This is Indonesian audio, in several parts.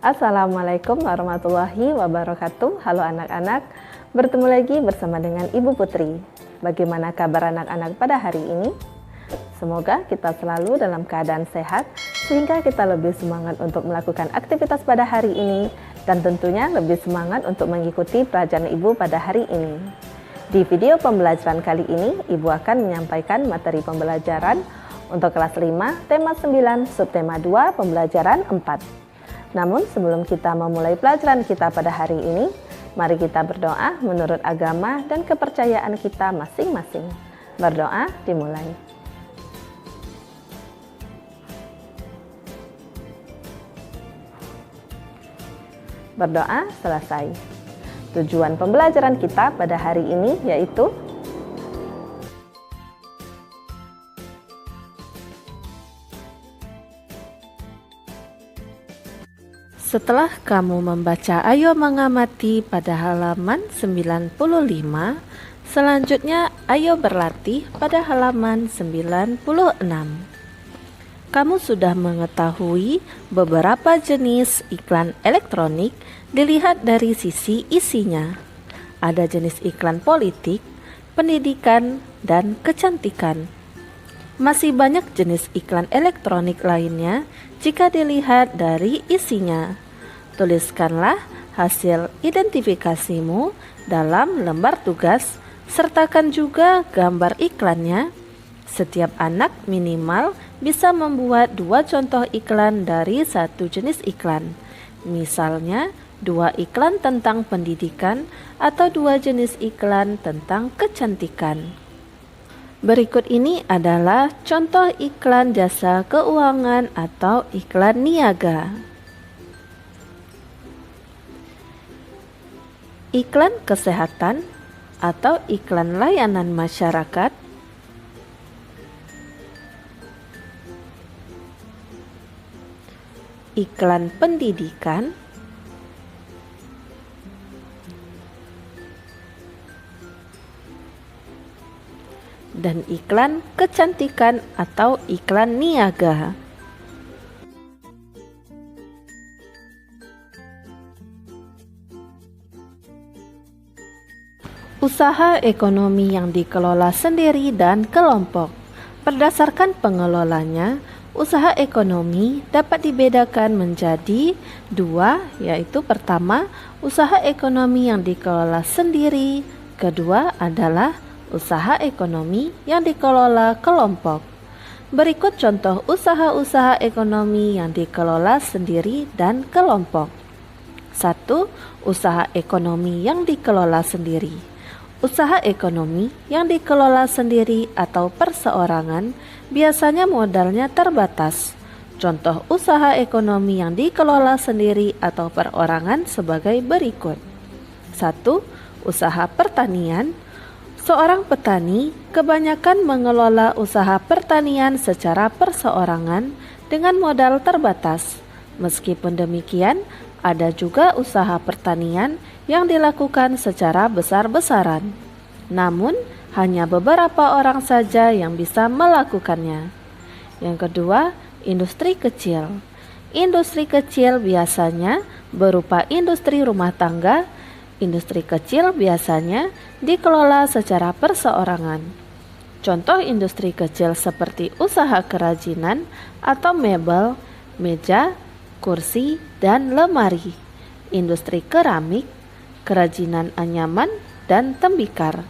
Assalamualaikum warahmatullahi wabarakatuh. Halo anak-anak, bertemu lagi bersama dengan Ibu Putri. Bagaimana kabar anak-anak pada hari ini? Semoga kita selalu dalam keadaan sehat sehingga kita lebih semangat untuk melakukan aktivitas pada hari ini dan tentunya lebih semangat untuk mengikuti pelajaran Ibu pada hari ini. Di video pembelajaran kali ini, Ibu akan menyampaikan materi pembelajaran untuk kelas 5, tema 9, subtema 2, pembelajaran 4. Namun sebelum kita memulai pelajaran kita pada hari ini, mari kita berdoa menurut agama dan kepercayaan kita masing-masing. Berdoa dimulai. Berdoa selesai. Tujuan pembelajaran kita pada hari ini yaitu setelah kamu membaca Ayo Mengamati pada halaman 95, selanjutnya ayo berlatih pada halaman 96. Kamu sudah mengetahui beberapa jenis iklan elektronik dilihat dari sisi isinya. Ada jenis iklan politik, pendidikan, dan kecantikan. Masih banyak jenis iklan elektronik lainnya jika dilihat dari isinya. Tuliskanlah hasil identifikasimu dalam lembar tugas, sertakan juga gambar iklannya. Setiap anak minimal bisa membuat 2 contoh iklan dari satu jenis iklan. Misalnya, 2 iklan tentang pendidikan atau 2 jenis iklan tentang kecantikan. Berikut ini adalah contoh iklan jasa keuangan atau iklan niaga. Iklan kesehatan atau iklan layanan masyarakat. Iklan pendidikan. Dan iklan kecantikan atau iklan niaga. Usaha ekonomi yang dikelola sendiri dan kelompok. Berdasarkan pengelolanya, usaha ekonomi dapat dibedakan menjadi 2, yaitu pertama, usaha ekonomi yang dikelola sendiri, kedua adalah usaha ekonomi yang dikelola kelompok. Berikut contoh usaha-usaha ekonomi yang dikelola sendiri dan kelompok. 1. Usaha ekonomi yang dikelola sendiri. Usaha ekonomi yang dikelola sendiri atau perseorangan biasanya modalnya terbatas. Contoh usaha ekonomi yang dikelola sendiri atau perorangan sebagai berikut. 1. Usaha pertanian. Seorang petani kebanyakan mengelola usaha pertanian secara perseorangan dengan modal terbatas. Meskipun demikian, ada juga usaha pertanian yang dilakukan secara besar-besaran. Namun, hanya beberapa orang saja yang bisa melakukannya. Yang kedua, industri kecil. Industri kecil biasanya berupa industri rumah tangga. Industri kecil biasanya dikelola secara perseorangan. Contoh industri kecil seperti usaha kerajinan atau mebel, meja, kursi, dan lemari. Industri keramik, kerajinan anyaman, dan tembikar.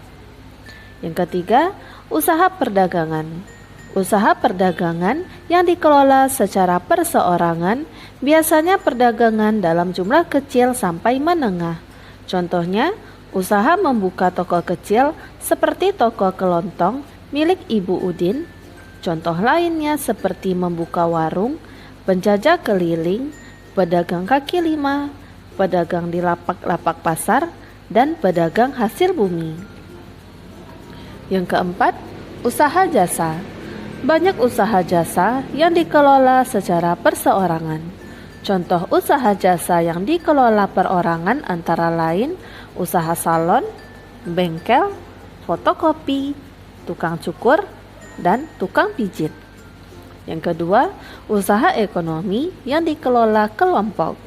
Yang ketiga, usaha perdagangan. Usaha perdagangan yang dikelola secara perseorangan biasanya perdagangan dalam jumlah kecil sampai menengah. Contohnya, usaha membuka toko kecil seperti toko kelontong milik Ibu Udin. Contoh lainnya seperti membuka warung, penjajah keliling, pedagang kaki lima, pedagang di lapak-lapak pasar, dan pedagang hasil bumi. Yang keempat, usaha jasa. Banyak usaha jasa yang dikelola secara perseorangan. Contoh usaha jasa yang dikelola perorangan antara lain usaha salon, bengkel, fotokopi, tukang cukur, dan tukang pijit. Yang kedua, usaha ekonomi yang dikelola kelompok.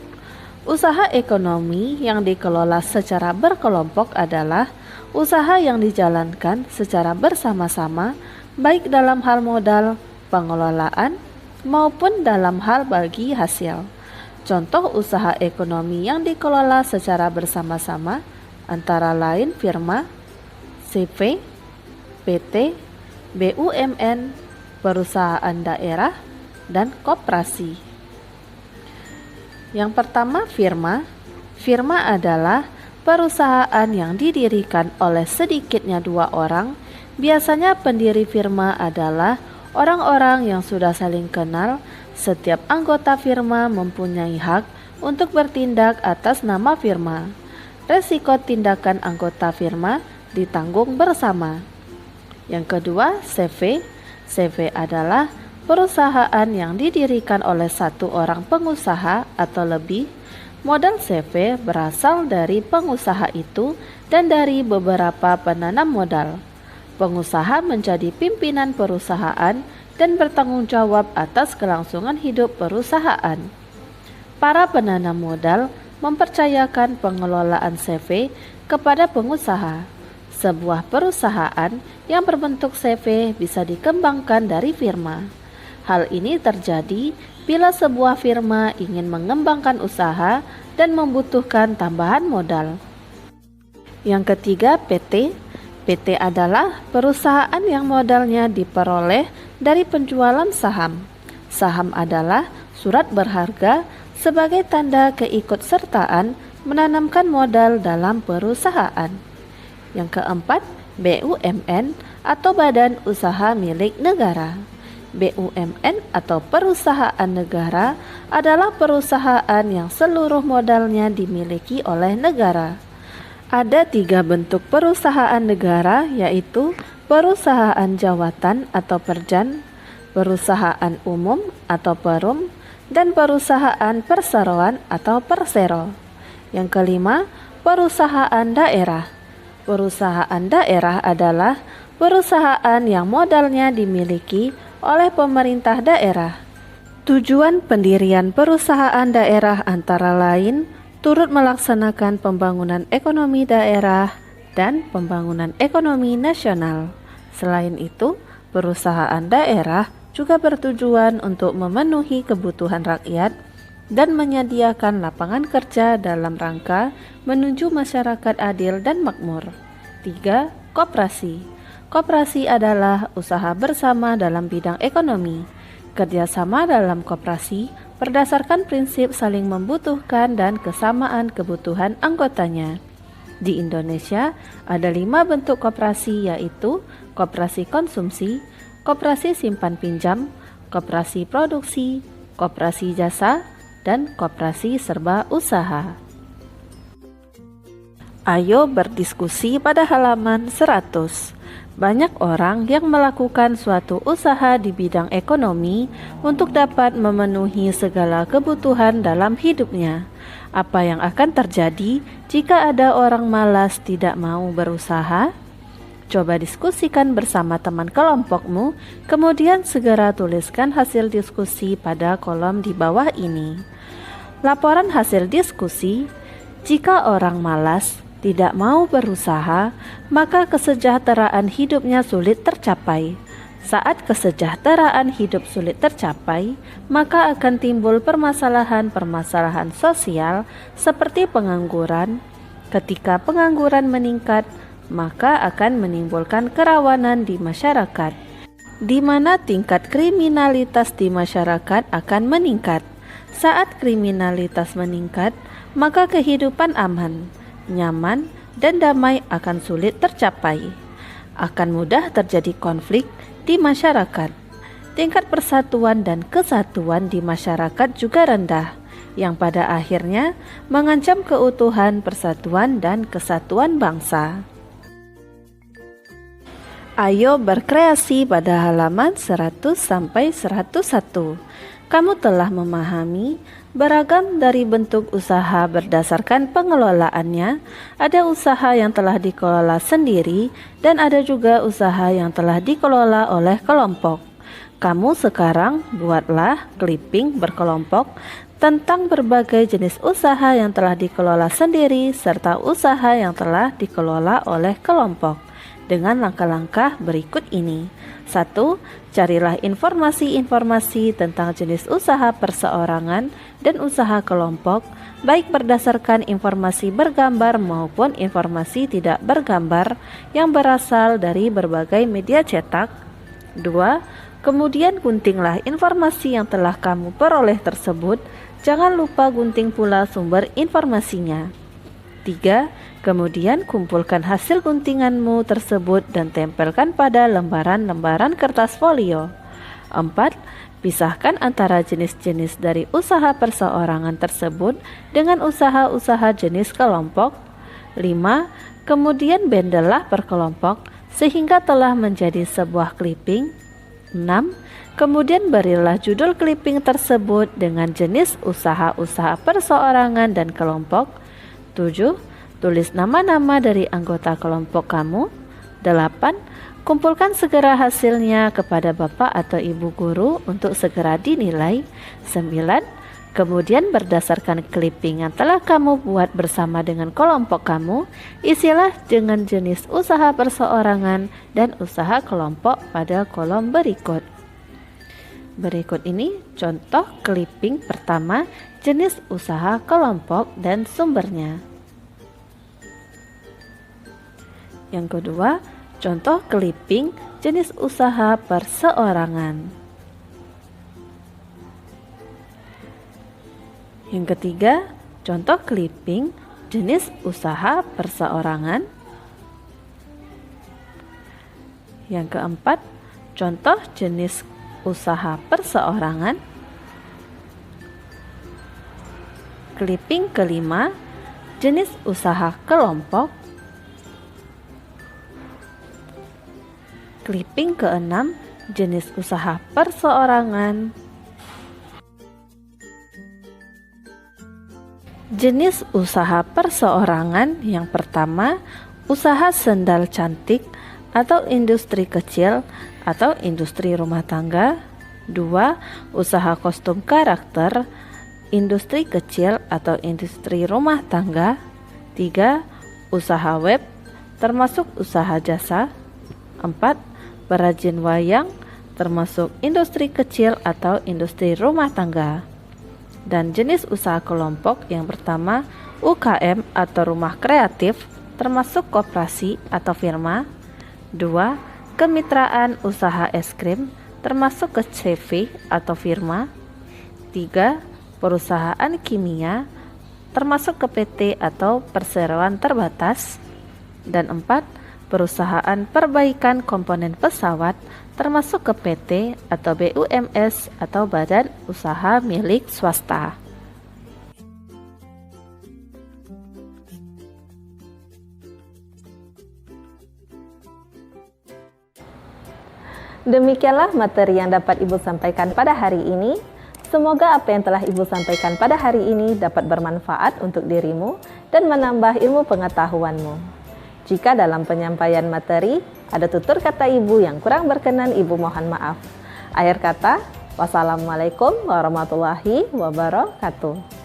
Usaha ekonomi yang dikelola secara berkelompok adalah usaha yang dijalankan secara bersama-sama, baik dalam hal modal, pengelolaan, maupun dalam hal bagi hasil. Contoh usaha ekonomi yang dikelola secara bersama-sama antara lain firma, CV, PT, BUMN, perusahaan daerah, dan koperasi. Yang pertama, firma. Firma adalah perusahaan yang didirikan oleh sedikitnya 2 orang. Biasanya pendiri firma adalah orang-orang yang sudah saling kenal. Setiap anggota firma mempunyai hak untuk bertindak atas nama firma. Resiko tindakan anggota firma ditanggung bersama. Yang kedua, CV. CV adalah perusahaan yang didirikan oleh 1 orang pengusaha atau lebih. Modal CV berasal dari pengusaha itu dan dari beberapa penanam modal. Pengusaha menjadi pimpinan perusahaan dan bertanggung jawab atas kelangsungan hidup perusahaan. Para penanam modal mempercayakan pengelolaan CV kepada pengusaha. Sebuah perusahaan yang berbentuk CV bisa dikembangkan dari firma. Hal ini terjadi bila sebuah firma ingin mengembangkan usaha dan membutuhkan tambahan modal. Yang ketiga, PT. PT adalah perusahaan yang modalnya diperoleh dari penjualan saham. Saham adalah surat berharga sebagai tanda keikutsertaan menanamkan modal dalam perusahaan. Yang keempat, BUMN atau Badan Usaha Milik Negara. BUMN atau perusahaan negara adalah perusahaan yang seluruh modalnya dimiliki oleh negara. Ada 3 bentuk perusahaan negara, yaitu perusahaan jawatan atau perjan, perusahaan umum atau perum, dan perusahaan perseroan atau persero. Yang kelima, perusahaan daerah. Perusahaan daerah adalah perusahaan yang modalnya dimiliki oleh pemerintah daerah. Tujuan pendirian perusahaan daerah antara lain turut melaksanakan pembangunan ekonomi daerah dan pembangunan ekonomi nasional. Selain itu, perusahaan daerah juga bertujuan untuk memenuhi kebutuhan rakyat dan menyediakan lapangan kerja dalam rangka menuju masyarakat adil dan makmur. 3. Koperasi. Koperasi adalah usaha bersama dalam bidang ekonomi. Kerjasama dalam koperasi berdasarkan prinsip saling membutuhkan dan kesamaan kebutuhan anggotanya. Di Indonesia ada 5 bentuk koperasi, yaitu koperasi konsumsi, koperasi simpan pinjam, koperasi produksi, koperasi jasa, dan koperasi serba usaha. Ayo berdiskusi pada halaman 100. Banyak orang yang melakukan suatu usaha di bidang ekonomi untuk dapat memenuhi segala kebutuhan dalam hidupnya. Apa yang akan terjadi jika ada orang malas tidak mau berusaha? Coba diskusikan bersama teman kelompokmu, kemudian segera tuliskan hasil diskusi pada kolom di bawah ini. Laporan hasil diskusi: jika orang malas tidak mau berusaha, maka kesejahteraan hidupnya sulit tercapai. Saat kesejahteraan hidup sulit tercapai, maka akan timbul permasalahan-permasalahan sosial seperti pengangguran. Ketika pengangguran meningkat, maka akan menimbulkan kerawanan di masyarakat, di mana tingkat kriminalitas di masyarakat akan meningkat. Saat kriminalitas meningkat, maka kehidupan aman, nyaman, dan damai akan sulit tercapai. Akan mudah terjadi konflik di masyarakat. Tingkat persatuan dan kesatuan di masyarakat juga rendah, yang pada akhirnya mengancam keutuhan persatuan dan kesatuan bangsa. Ayo berkreasi pada halaman 100 sampai 101. Kamu telah memahami beragam dari bentuk usaha berdasarkan pengelolaannya. Ada usaha yang telah dikelola sendiri dan ada juga usaha yang telah dikelola oleh kelompok. Kamu sekarang buatlah clipping berkelompok tentang berbagai jenis usaha yang telah dikelola sendiri serta usaha yang telah dikelola oleh kelompok dengan langkah-langkah berikut ini. 1. Carilah informasi-informasi tentang jenis usaha perseorangan dan usaha kelompok, baik berdasarkan informasi bergambar maupun informasi tidak bergambar yang berasal dari berbagai media cetak. 2. Kemudian guntinglah informasi yang telah kamu peroleh tersebut. Jangan lupa gunting pula sumber informasinya. 3. Kemudian kumpulkan hasil guntinganmu tersebut dan tempelkan pada lembaran-lembaran kertas folio. 4. Pisahkan antara jenis-jenis dari usaha perseorangan tersebut dengan usaha-usaha jenis kelompok. 5. Kemudian bendellah per kelompok sehingga telah menjadi sebuah clipping. 6. Kemudian berilah judul clipping tersebut dengan jenis usaha-usaha perseorangan dan kelompok. 7. Tulis nama-nama dari anggota kelompok kamu. 8. Kumpulkan segera hasilnya kepada Bapak atau Ibu guru untuk segera dinilai. 9. Kemudian berdasarkan clipping yang telah kamu buat bersama dengan kelompok kamu, isilah dengan jenis usaha perseorangan dan usaha kelompok pada kolom berikut. Berikut ini contoh clipping pertama jenis usaha kelompok dan sumbernya. Yang kedua, contoh clipping jenis usaha perseorangan. Yang ketiga, contoh clipping jenis usaha perseorangan. Yang keempat, contoh jenis usaha perseorangan. Clipping kelima, jenis usaha kelompok. Clipping keenam, jenis usaha perseorangan. Jenis usaha perseorangan yang pertama, usaha sendal cantik atau industri kecil atau industri rumah tangga. 2. Usaha kostum karakter, industri kecil atau industri rumah tangga. 3. Usaha web, termasuk usaha jasa. 4. Perajin wayang, termasuk industri kecil atau industri rumah tangga. Dan jenis usaha kelompok yang pertama, UKM atau rumah kreatif, termasuk koperasi atau firma. 2. Kemitraan usaha es krim, termasuk ke CV atau firma. 3. Perusahaan kimia, termasuk ke PT atau perseroan terbatas. Dan 4. Perusahaan perbaikan komponen pesawat, termasuk ke PT atau BUMS atau badan usaha milik swasta. Demikianlah materi yang dapat Ibu sampaikan pada hari ini. Semoga apa yang telah Ibu sampaikan pada hari ini dapat bermanfaat untuk dirimu dan menambah ilmu pengetahuanmu. Jika dalam penyampaian materi ada tutur kata Ibu yang kurang berkenan, Ibu mohon maaf. Akhir kata, wassalamualaikum warahmatullahi wabarakatuh.